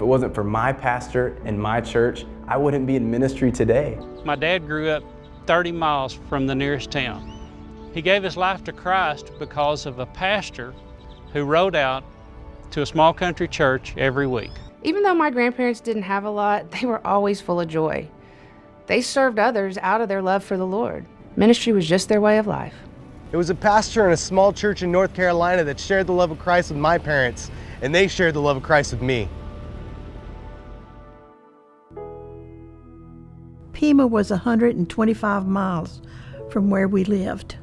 If it wasn't for my pastor and my church, I wouldn't be in ministry today. My dad grew up 30 miles from the nearest town. He gave his life to Christ because of a pastor who rode out to a small country church every week. Even though my grandparents didn't have a lot, they were always full of joy. They served others out of their love for the Lord. Ministry was just their way of life. It was a pastor in a small church in North Carolina that shared the love of Christ with my parents, and they shared the love of Christ with me. Pima was 125 miles from where we lived.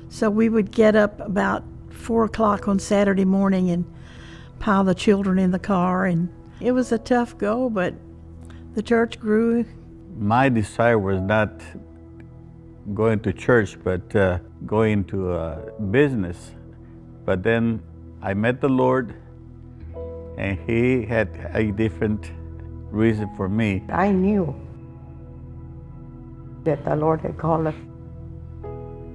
So we would get up about 4 o'clock on Saturday morning and pile the children in the car, and it was a tough go, but the church grew. My desire was not going to church, but going to a business. But then I met the Lord, and He had a different reason for me. I knew that the Lord had called us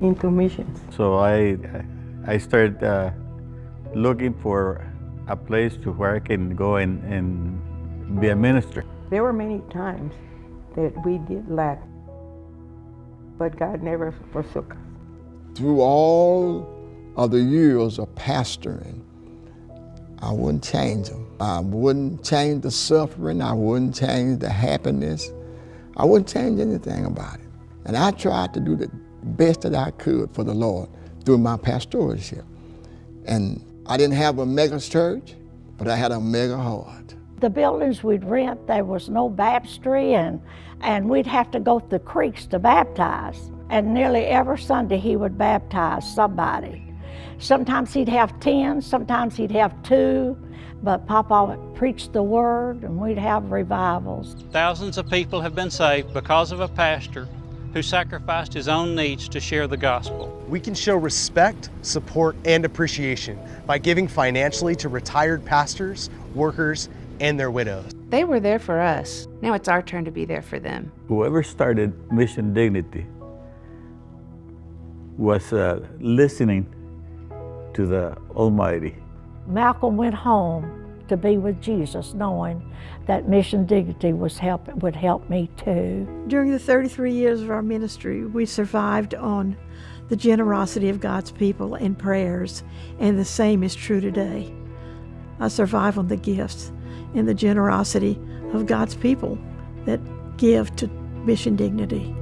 into missions. So I started looking for a place to where I can go and be a minister. There were many times that we did lack, but God never forsook us. Through all of the years of pastoring, I wouldn't change them. I wouldn't change the suffering. I wouldn't change the happiness. I wouldn't change anything about it. And I tried to do the best that I could for the Lord through my pastoralship. And I didn't have a mega church, but I had a mega heart. The buildings we'd rent, there was no baptistry, and we'd have to go to the creeks to baptize. And nearly every Sunday he would baptize somebody. Sometimes he'd have 10, sometimes he'd have 2, but Papa preached the word and we'd have revivals. Thousands of people have been saved because of a pastor who sacrificed his own needs to share the gospel. We can show respect, support, and appreciation by giving financially to retired pastors, workers, and their widows. They were there for us. Now it's our turn to be there for them. Whoever started Mission Dignity was listening to the Almighty. Malcolm went home to be with Jesus, knowing that Mission Dignity would help me too. During the 33 years of our ministry, we survived on the generosity of God's people and prayers, and the same is true today. I survive on the gifts and the generosity of God's people that give to Mission Dignity.